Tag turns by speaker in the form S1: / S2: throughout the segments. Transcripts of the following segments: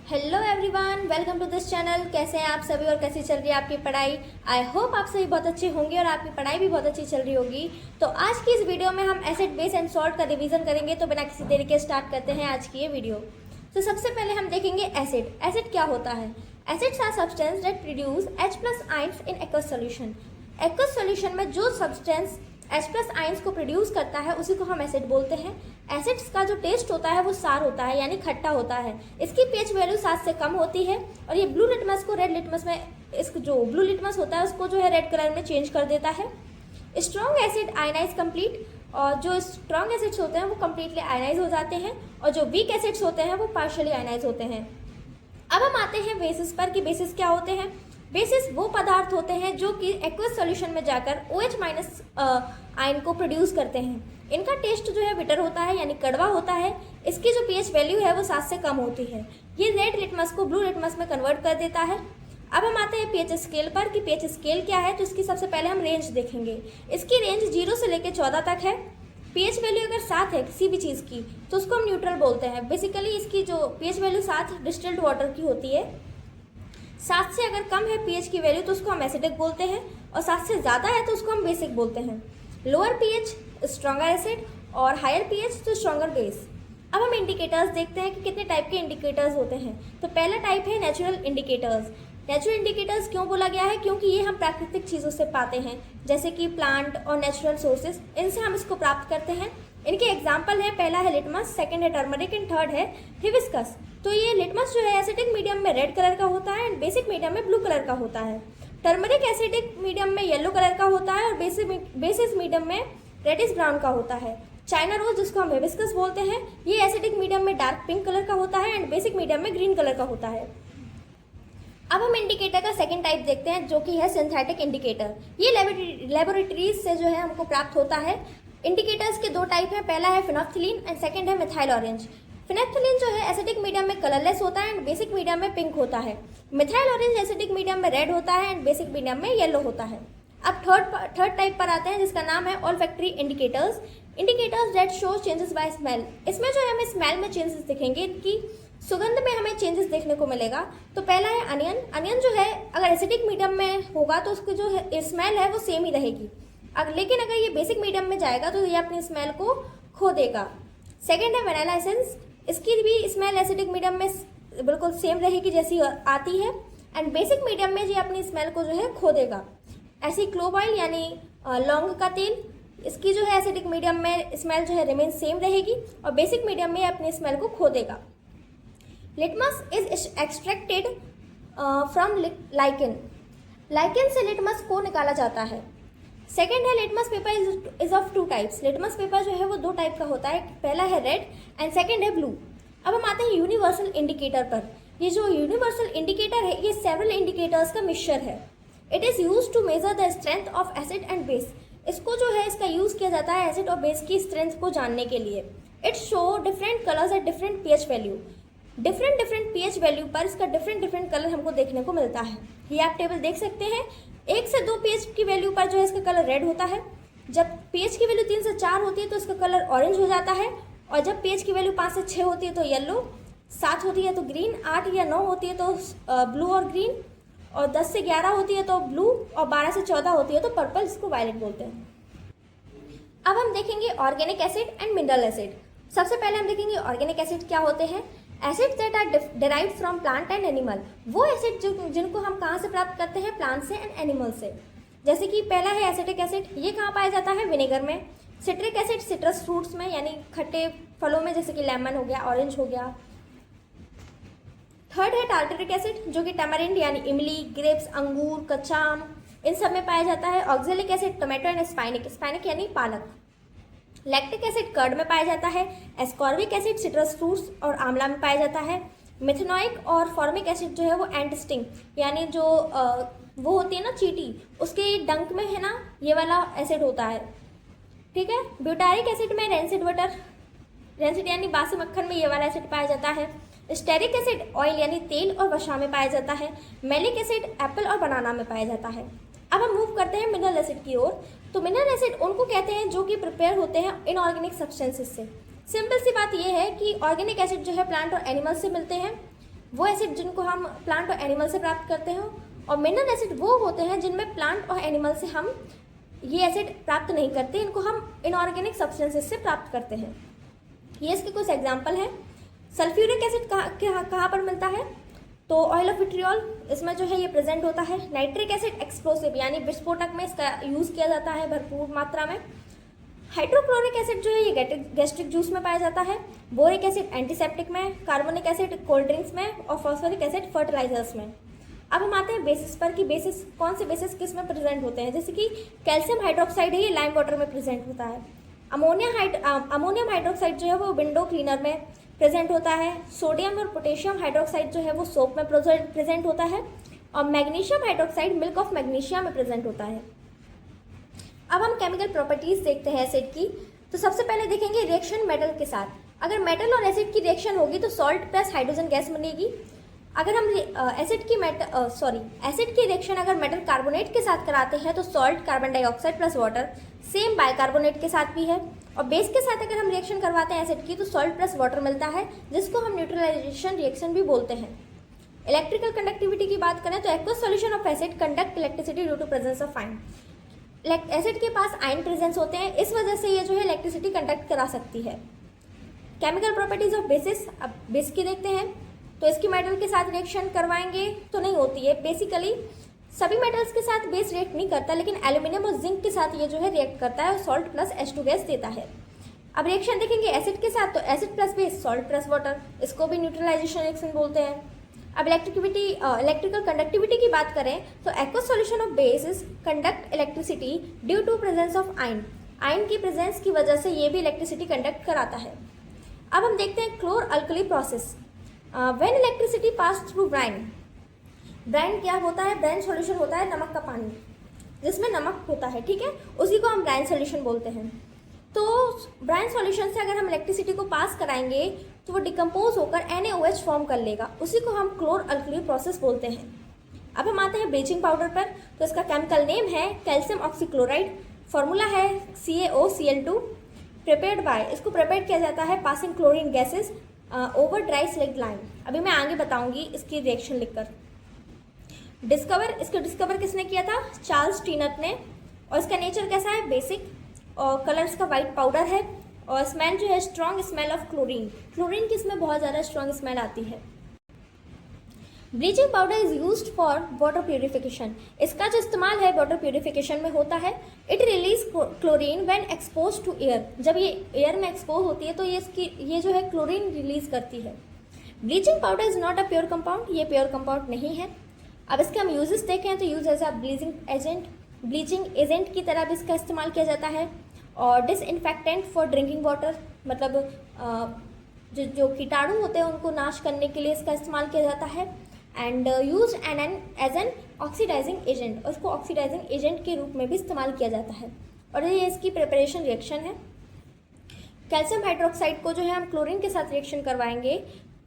S1: Hello everyone, welcome to this channel. कैसे हैं आप सभी और कैसी चल रही है आपकी पढ़ाई। आई होप आप सभी बहुत अच्छे होंगे और आपकी पढ़ाई भी बहुत अच्छी चल रही होगी। तो आज की इस वीडियो में हम एसिड बेस एंड सॉल्ट का रिवीजन करेंगे। तो बिना किसी देरी के स्टार्ट करते हैं आज की ये वीडियो। तो सबसे पहले हम देखेंगे एसिड। एसिड क्या होता है? Acids are substance that produce H+ ions in aqueous solution. Aqueous solution में जो सब्सटेंस H+ आयंस को प्रोड्यूस करता है उसी को हम एसिड बोलते हैं। एसिड्स का जो टेस्ट होता है वो सार होता है, यानी खट्टा होता है। इसकी पीएच वैल्यू 7 से कम होती है और ये ब्लू लिटमस को रेड लिटमस में, इसको जो ब्लू लिटमस होता है उसको जो है रेड कलर में चेंज कर देता है। स्ट्रॉन्ग एसिड आयनाइज कंप्लीट, और जो स्ट्रॉन्ग एसिड्स होते हैं वो कम्प्लीटली आयनाइज हो जाते हैं और जो वीक एसिड्स होते हैं वो पार्शियली आयनाइज होते हैं। अब हम आते हैं बेसिस पर कि बेसिस क्या होते हैं। बेसिस वो पदार्थ होते हैं जो कि एक्वस सॉल्यूशन में जाकर OH- आयन को प्रोड्यूस करते हैं। इनका टेस्ट जो है बिटर होता है, यानी कड़वा होता है। इसकी जो पीएच वैल्यू है वो 7 से कम होती है। ये रेड लिटमस को ब्लू लिटमस में कन्वर्ट कर देता है। अब हम आते हैं पीएच स्केल पर कि पीएच स्केल क्या है। तो इसकी सबसे पहले हम रेंज देखेंगे। इसकी रेंज 0 से लेकर 14 तक है। पीएच वैल्यू अगर 7 है किसी भी चीज़ की तो उसको हम न्यूट्रल बोलते हैं। बेसिकली इसकी जो पीएच वैल्यू 7 डिस्टिल्ड वाटर की होती है। 7 से अगर कम है पीएच की वैल्यू तो उसको हम एसिडिक बोलते हैं और 7 से ज़्यादा है तो उसको हम बेसिक बोलते हैं। लोअर पीएच स्ट्रॉन्गर एसिड और हायर पीएच तो स्ट्रॉन्गर बेस। अब हम इंडिकेटर्स देखते हैं कि कितने टाइप के इंडिकेटर्स होते हैं। तो पहला टाइप है नेचुरल इंडिकेटर्स। नेचुरल इंडिकेटर्स क्यों बोला गया है? क्योंकि ये हम प्राकृतिक चीज़ों से पाते हैं, जैसे कि प्लांट और नेचुरल सोर्सेज, इनसे हम इसको प्राप्त करते हैं। इनके एग्जाम्पल हैं, पहला है लिटमस, सेकेंड है टर्मरिक एंड थर्ड है हिबिस्कस। तो ये लिटमस जो है एसिडिक मीडियम में रेड कलर का होता है एंड बेसिक मीडियम में ब्लू कलर का होता है। टर्मरिक एसिडिक मीडियम में येलो कलर का होता है और बेसिक मीडियम में रेडिश ब्राउन का होता है। चाइना रोज, जिसको हम हिबिस्कस बोलते हैं, ये एसिडिक मीडियम में डार्क पिंक कलर का होता है एंड बेसिक मीडियम में ग्रीन कलर का होता है। अब हम इंडिकेटर का सेकंड टाइप देखते हैं जो कि है सिंथेटिक इंडिकेटर। ये लेबोरेटरीज से जो है हमको प्राप्त होता है। इंडिकेटर्स के 2 टाइप हैं, पहला है फिनोल्फ्थलीन एंड सेकंड है मिथाइल ऑरेंज। फिनोल्फ्थलीन जो है एसिडिक मीडियम में कलरलेस होता है एंड बेसिक मीडियम में पिंक होता है। मिथाइल ऑरेंज एसिडिक मीडियम में रेड होता है एंड बेसिक मीडियम में येलो होता है। अब थर्ड टाइप पर आते हैं जिसका नाम है olfactory indicators. Indicators that show changes by smell. इसमें जो है हमें स्मेल में चेंजेस दिखेंगे, कि सुगंध में हमें चेंजेस देखने को मिलेगा। तो पहला है अनियन। अनियन जो है अगर एसिडिक मीडियम में होगा तो उसकी जो स्मेल है वो सेम ही रहेगी, लेकिन अगर ये बेसिक मीडियम में जाएगा तो ये अपनी स्मेल को खो देगा। सेकेंड है वैनिला एसेंस। इसकी भी स्मेल एसिडिक मीडियम में बिल्कुल सेम रहेगी जैसी आती है एंड बेसिक मीडियम में ये अपनी स्मेल को जो है खो देगा। ऐसी क्लोव ऑयल यानी लौंग का तेल, इसकी जो है एसिडिक मीडियम में स्मेल जो है रिमेन सेम रहेगी और बेसिक मीडियम में अपनी स्मेल को खो देगा। Litmus is extracted from lichen. Lichen से लिटमस को निकाला जाता है। सेकेंड है litmus paper is of 2 types. Litmus paper जो है वो 2 टाइप का होता है, पहला है रेड एंड सेकेंड है ब्लू। अब हम आते हैं यूनिवर्सल इंडिकेटर पर। ये जो यूनिवर्सल इंडिकेटर है ये सेवरल इंडिकेटर्स का मिक्सचर है। It is use to measure the strength of acid and base. इसको जो है इसका यूज़ किया जाता है एसिड और बेस की स्ट्रेंथ को जानने के लिए। It show different colours at different pH value. Different pH value पर इसका डिफरेंट कलर हमको देखने को मिलता है। ये आप टेबल देख सकते हैं। 1 से 2 पीएच की वैल्यू पर जो है इसका कलर रेड होता है। जब पीएच की वैल्यू 3 से 4 होती है तो इसका कलर ऑरेंज हो जाता है और जब पीएच की वैल्यू 5 से 6 होती है तो येलो, 7 होती है तो ग्रीन, 8 या 9 होती है तो ब्लू और ग्रीन, और 10 से 11 होती है तो ब्लू और 12 से 14 होती है तो पर्पल, इसको वायलेट बोलते हैं। अब हम देखेंगे organic acid and mineral acid. सबसे पहले हम देखेंगे ऑर्गेनिक एसिड क्या होते हैं। Acid that are derived from plant and animal. वो एसिड जिनको हम कहाँ से प्राप्त करते हैं? प्लांट से एंड एनिमल से। जैसे कि पहला है एसिटिक एसिड। ये कहाँ पाया जाता है? विनेगर में। सिट्रिक एसिड सिट्रस फ्रूट्स में, यानी खट्टे फलों में, जैसे कि लेमन हो गया, ऑरेंज हो गया। थर्ड है टार्टरिक एसिड जो कि टैमरिंड यानी इमली, ग्रेप्स, अंगूर, कच्चा आम, इन सब में पाया जाता है। ऑक्जेलिक एसिड टोमेटो एंड स्पाइनिक यानी पालक। लैक्टिक एसिड कर्ड में पाया जाता है। एस्कॉर्बिक एसिड सिट्रस फ्रूट्स और आंवला में पाया जाता है। मिथेनॉइक और फॉर्मिक एसिड जो है वो एंटिस्टिंग यानी जो वो होती है ना चींटी, उसके डंक में है ना ये वाला एसिड होता है, ठीक है। ब्यूटारिक एसिड में रेंसिड बटर, रेंसिड यानी बासी मक्खन में ये वाला एसिड पाया जाता है। स्टेरिक एसिड ऑयल यानी तेल और वसा में पाया जाता है। मेलिक एसिड एप्पल और बनाना में पाया जाता है। अब हम मूव करते हैं मिनरल एसिड की ओर। तो मिनरल एसिड उनको कहते हैं जो कि प्रिपेयर होते हैं इनऑर्गेनिक सब्सटेंसेस से। सिंपल सी बात यह है कि ऑर्गेनिक एसिड जो है प्लांट और एनिमल से मिलते हैं। वो एसिड जिनको हम प्लांट और एनिमल से प्राप्त करते हैं, और मिनरल एसिड वो होते हैं जिनमें प्लांट और एनिमल से हम ये एसिड प्राप्त नहीं करते, इनको हम इनऑर्गेनिक सब्सटेंसेस से प्राप्त करते हैं। ये इसके कुछ एग्जाम्पल हैं। सल्फ्यूरिक एसिड कहाँ पर मिलता है? तो ऑयल ऑफ विट्रियोल, इसमें जो है ये प्रेजेंट होता है। नाइट्रिक एसिड एक्सप्लोसिव यानी विस्फोटक में इसका यूज़ किया जाता है भरपूर मात्रा में। हाइड्रोक्लोरिक एसिड जो है ये गैस्ट्रिक जूस में पाया जाता है। बोरिक एसिड एंटीसेप्टिक में, कार्बोनिक एसिड कोल्ड ड्रिंक्स में, और फॉस्फोरिक एसिड फर्टिलाइजर्स में। अब हम आते हैं बेसिस पर कि बेसिस कौन से बेसिस किस में प्रेजेंट होते हैं। जैसे कि कैल्शियम हाइड्रोक्साइड है, ये लाइम वाटर में प्रेजेंट होता है। अमोनियम हाइड्रोक्साइड जो है वो विंडो क्लीनर में प्रेजेंट होता है। सोडियम और पोटेशियम हाइड्रोक्साइड जो है वो सोप में प्रेजेंट होता है। और magnesium hydroxide milk of magnesia में प्रेजेंट होता है। अब हम केमिकल प्रॉपर्टीज देखते हैं एसिड की। तो सबसे पहले देखेंगे रिएक्शन मेटल के साथ। अगर मेटल और एसिड की रिएक्शन होगी तो सॉल्ट प्लस हाइड्रोजन गैस बनेगी। अगर हम एसिड की रिएक्शन अगर मेटल कार्बोनेट के साथ कराते हैं तो salt carbon dioxide plus water, same bicarbonate के साथ भी है। और बेस के साथ अगर हम रिएक्शन करवाते हैं एसिड की तो सॉल्ट प्लस वाटर मिलता है, जिसको हम न्यूट्रलाइजेशन रिएक्शन भी बोलते हैं। इलेक्ट्रिकल कंडक्टिविटी की बात करें तो aqueous solution of acid conduct electricity due to presence of ion. Acid के पास आयन प्रेजेंस होते हैं, इस वजह से ये जो है इलेक्ट्रिसिटी कंडक्ट करा सकती है। केमिकल प्रॉपर्टीज ऑफ बेसिस, अब बेस की देखते हैं। तो इसकी मेटल के साथ रिएक्शन करवाएंगे तो नहीं होती है। बेसिकली सभी मेटल्स के साथ बेस रिएक्ट नहीं करता, लेकिन एल्यूमिनियम और जिंक के साथ ये जो है रिएक्ट करता है और सॉल्ट प्लस H2 गैस देता है। अब रिएक्शन देखेंगे एसिड के साथ, तो acid plus base, salt plus water, इसको भी न्यूट्रलाइजेशन रिएक्शन बोलते हैं। अब इलेक्ट्रिकल कंडक्टिविटी की बात करें तो aqueous solution of bases conduct electricity due to presence of ion. Ion की प्रेजेंस की वजह से ये भी इलेक्ट्रिसिटी कंडक्ट कराता है। अब हम देखते हैं chlor alkali process. When electricity pass through brine, brine क्या होता है? ब्राइन सॉल्यूशन होता है नमक का पानी, जिसमें नमक होता है, ठीक है, उसी को हम ब्राइन सॉल्यूशन बोलते हैं। तो ब्राइन सॉल्यूशन से अगर हम इलेक्ट्रिसिटी को पास कराएंगे तो वो डिकम्पोज होकर NaOH फॉर्म कर लेगा, उसी को हम क्लोर अल्कली प्रोसेस बोलते हैं। अब हम आते हैं ब्लीचिंग पाउडर पर। तो इसका केमिकल नेम है कैल्शियम ऑक्सीक्लोराइड, फॉर्मूला है CaOCl2। प्रिपेयर्ड बाय, इसको प्रिपेयर किया जाता है passing chlorine gases over dry slaked lime. अभी मैं आगे बताऊंगी इसकी रिएक्शन लिखकर। इसको डिस्कवर किसने किया था? चार्ल्स टीनट ने। और इसका नेचर कैसा है? बेसिक। और कलर इसका वाइट पाउडर है। और स्मेल जो है strong smell of chlorine, chlorine की इसमें बहुत ज़्यादा स्ट्रॉन्ग स्मेल आती है। Bleaching powder is used for water purification, इसका जो इस्तेमाल है वाटर प्यूरिफिकेशन में होता है। It release chlorine when expose to air, जब ये एयर में एक्सपोज होती है तो ये जो है क्लोरीन रिलीज करती है। Bleaching powder is not a pure compound, ये प्योर कंपाउंड नहीं है। अब इसके हम यूजेस देखें तो use as a bleaching agent की तरह भी इसका इस्तेमाल किया जाता है। और डिसइंफेक्टेंट फॉर ड्रिंकिंग वाटर, मतलब जो कीटाणु होते हैं उनको नाश करने के लिए इसका इस्तेमाल किया जाता है। And use as an oxidising agent, और इसको ऑक्सीडाइजिंग एजेंट के रूप में भी इस्तेमाल किया जाता है। और ये इसकी प्रिपरेशन रिएक्शन है। कैल्शियम हाइड्रोक्साइड को जो है हम क्लोरीन के साथ रिएक्शन करवाएंगे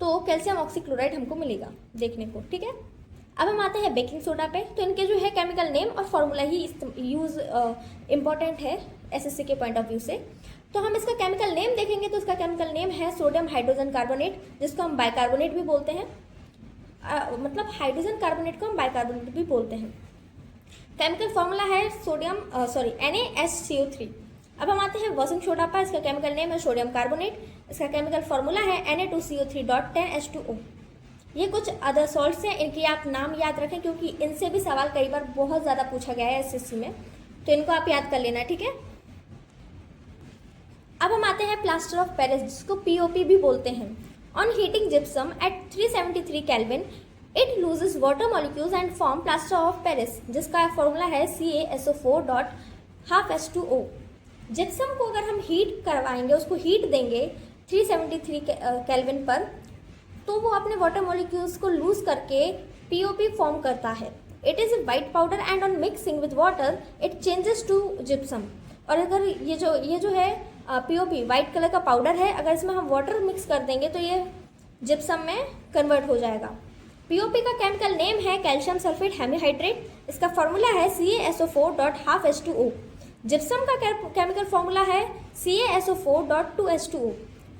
S1: तो कैल्शियम ऑक्सीक्लोराइड हमको मिलेगा देखने को, ठीक है। अब हम आते हैं बेकिंग सोडा पे। तो इनके जो है केमिकल नेम और फॉर्मूला ही यूज इम्पॉर्टेंट है SSC के पॉइंट ऑफ व्यू से। तो हम इसका केमिकल नेम देखेंगे तो इसका केमिकल नेम है सोडियम हाइड्रोजन कार्बोनेट, जिसको हम बाइकार्बोनेट भी बोलते हैं। मतलब हाइड्रोजन कार्बोनेट को हम बाइकार्बोनेट भी बोलते हैं। केमिकल फॉर्मूला है NaSCO3। अब हम आते हैं वॉशिंग सोडा पर। इसका केमिकल नेम है सोडियम कार्बोनेट, इसका केमिकल फॉर्मूला है Na2CO3.10H2O। ये कुछ अदर सॉल्ट्स हैं, इनके आप नाम याद रखें क्योंकि इनसे भी सवाल कई बार बहुत ज़्यादा पूछा गया है SSC में, तो इनको आप याद कर लेना, ठीक है। अब हम आते हैं प्लास्टर ऑफ पेरिस, जिसको POP भी बोलते हैं। On heating gypsum at 373 kelvin it loses water molecules and form plaster of Paris, जिसका फॉर्मूला है CaSO4.12H2O। जिप्सम को अगर हम हीट करवाएंगे, उसको हीट देंगे 373 केल्विन पर, तो वो अपने वाटर मॉलिक्यूल्स को लूज करके POP फॉर्म करता है। It is a white powder and on mixing with water it changes to gypsum. और अगर ये जो है POP वाइट कलर का पाउडर है, अगर इसमें हम वाटर मिक्स कर देंगे तो ये जिप्सम में कन्वर्ट हो जाएगा। POP का केमिकल नेम है कैल्शियम सल्फेट हेमीहाइड्रेट, इसका फॉर्मूला है CaSO4.12H2O। जिप्सम का केमिकल फॉर्मूला है CaSO4.2H2O।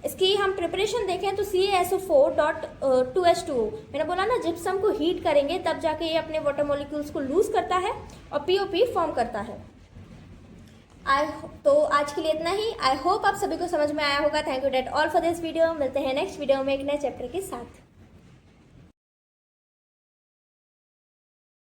S1: इसकी हम प्रिपरेशन देखें तो CaSO4.2H2O, मैंने बोला ना जिप्सम को हीट करेंगे तब जाके ये अपने वाटर मॉलिक्यूल्स को लूज करता है और POP फॉर्म करता है। तो आज के लिए इतना ही। आई होप आप सभी को समझ में आया होगा। Thank you that all for this video. मिलते हैं नेक्स्ट वीडियो में एक नए चैप्टर के साथ।